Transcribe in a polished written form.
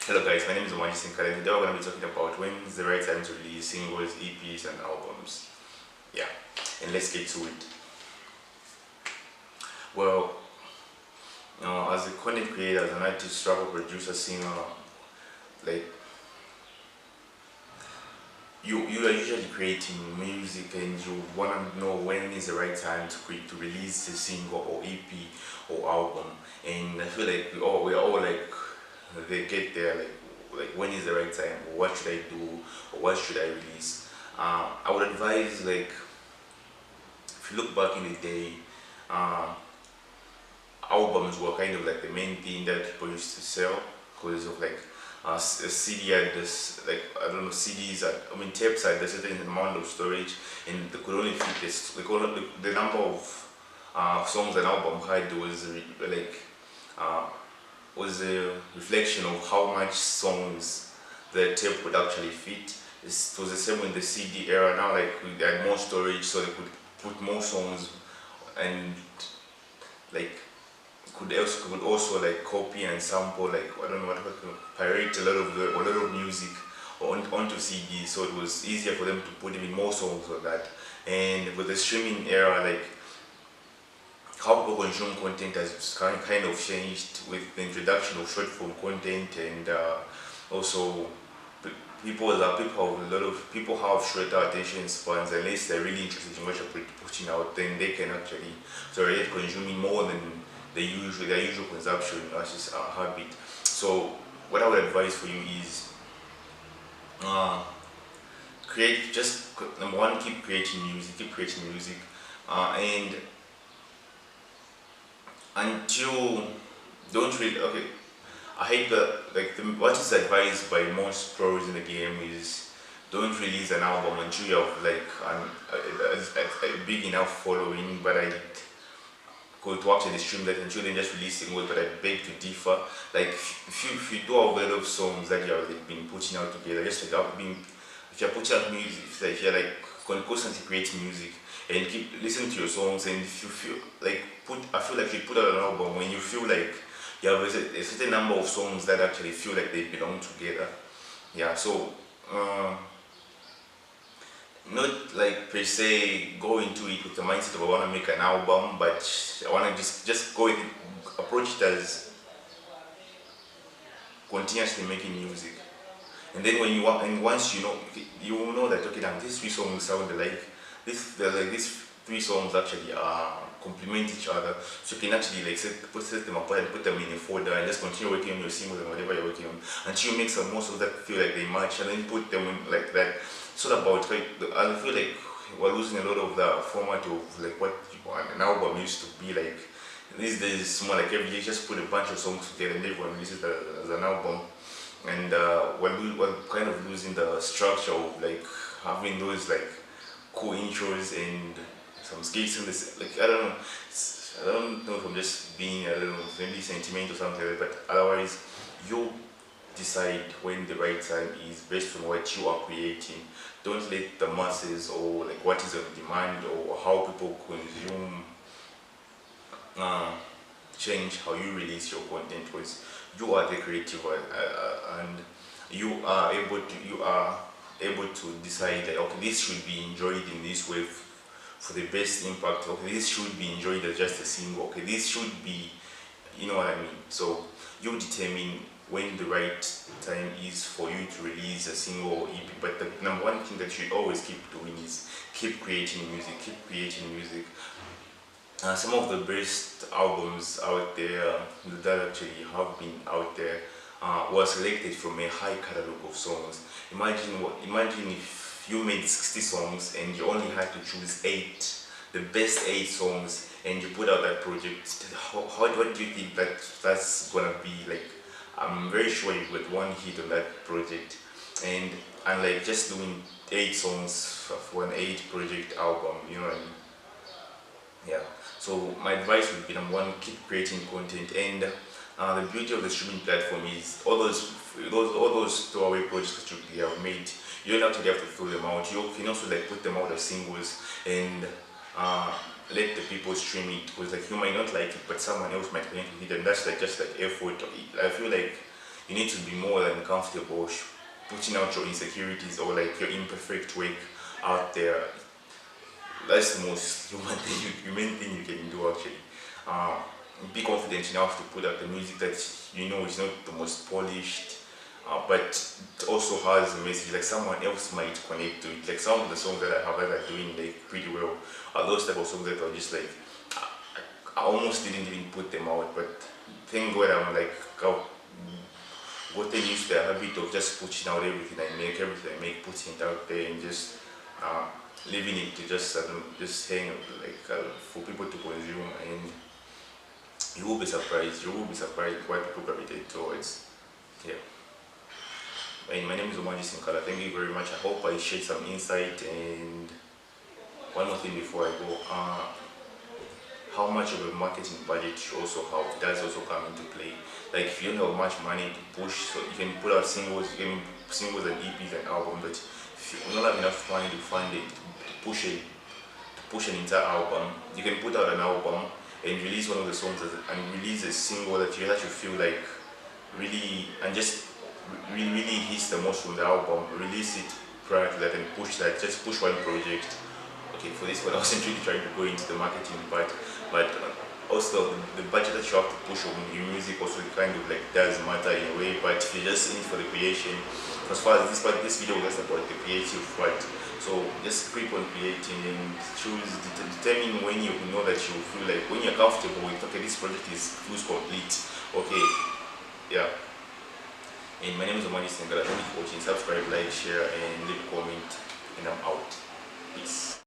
Hello guys, my name is Omaji Sinkale. Today we're going to be talking about when is the right time to release singles, EPs and albums. Yeah, and let's get to it. Well, as a content creator, as an artist, rapper, producer, singer, like you are usually creating music and you want to know when is the right time to release a single or EP or album. And I feel like we're all like they get there like when is the right time, or what should I do, or what should I release. I would advise, like, if you look back in the day, uh, albums were kind of like the main thing that people used to sell because of like a CD had this, like, I don't know, CDs had, I mean tapes had a certain amount of storage and they could only fit this, like, the number of songs an album had was like uh, was a reflection of how much songs the tape could actually fit. It was the same in the CD era. Now, like, we had more storage, so they could put more songs, and like could also like copy and sample, like, I don't know what, pirate a lot of music onto CD, so it was easier for them to put even more songs on that. And with the streaming era, like, how people consume content has kind of changed with the introduction of short form content, and also people have a lot of people have shorter attention spans unless they're really interested in what you're putting out. Then they can actually tolerate consuming more than their usual consumption, that's just a habit. So what I would advise for you is, uh, create just number one, keep creating music, and until don't really okay. I hate that, like, what is advised by most pros in the game is don't release an album until you have like a big enough following. But I go to actually stream that until then just release singles. But I beg to differ. Like, if you do have a lot of songs that you have like been putting out together, just like I've been, if you're putting out music, if you're like constantly creating music and keep listening to your songs, and if you feel like I feel like you put out an album when you feel like you have a certain number of songs that actually feel like they belong together. Yeah, so not like per se go into it with the mindset of I want to make an album, but I want to just go with it, approach it as continuously making music. And then when you want, and once you will know that, okay, now these three songs sound alike. These three songs actually complement each other, so you can actually like set them apart and put them in a folder and just continue working on your singles and whatever you're working on until you make some most of that feel like they match, and then put them in like that. It's all about, like, I feel like we're losing a lot of the format of like what an album used to be like. These days it's more like every day just put a bunch of songs together and everyone releases it as an album. And we're kind of losing the structure of like having those like cool intros and some skits in this, like, I don't know, I don't know if I'm just being, I don't know, maybe sentimental or something like that, but otherwise you decide when the right time is based on what you are creating. Don't let the masses or like what is on demand or how people consume uh, change how you release your content, because you are the creative, and you are able to decide that, okay, this should be enjoyed in this way for the best impact. Okay, this should be enjoyed as just a single. Okay, this should be, you know what I mean. So you determine when the right time is for you to release a single or EP. But the number one thing that you should always keep doing is keep creating music. Keep creating music. Some of the best albums out there that actually have been out there were selected from a high catalog of songs. Imagine if you made 60 songs and you only had to choose the best eight songs, and you put out that project. What do you think that's gonna be like? I'm very sure you got one hit on that project, and like just doing eight songs for an eight project album, you know what I mean? Yeah. So my advice would be, number one, keep creating content. And the beauty of the streaming platform is all those throwaway projects that you have made, you don't actually have to throw them out. You can also like put them out as singles and let the people stream it, because like you might not like it but someone else might connect with it, and that's like just like effort. I feel like You need to be more than comfortable putting out your insecurities or like your imperfect work out there. That's the most human thing you can do actually. Uh, be confident enough to put out the music that you know is not the most polished, but it also has a message like someone else might connect to it. Like some of the songs that I have that are doing like pretty well are those type of songs that are just like I almost didn't even put them out, but thank God I'm like gotten used to the habit of just pushing out everything I make, putting it out there and just uh, leaving it to just hang like for people to consume, and you will be surprised what people gravitate towards. Yeah. And my name is Omaji Sinkala. Thank you very much. I hope I shared some insight. And one more thing before I go, how much of a marketing budget does also come into play. Like if you don't have much money to push, so you can put out singles and EPs and albums, but if you don't have enough money to fund it, to push an entire album, you can put out an album and release one of the songs and release a single that you feel like really and just really hits the most from the album. Release it prior to that and push that. Just push one project. Okay, for this one I wasn't really trying to go into the marketing part, but also the budget that you have to push on your music also kind of like does matter in a way. But if you're just in it for the creation, as far as this video was about the creative part, so just keep on creating and determine when you know that you feel like when you're comfortable with okay, this project feels complete. Okay, yeah. And my name is Omaji Sinkala. Thank you for watching. Subscribe, like, share, and leave a comment. And I'm out. Peace.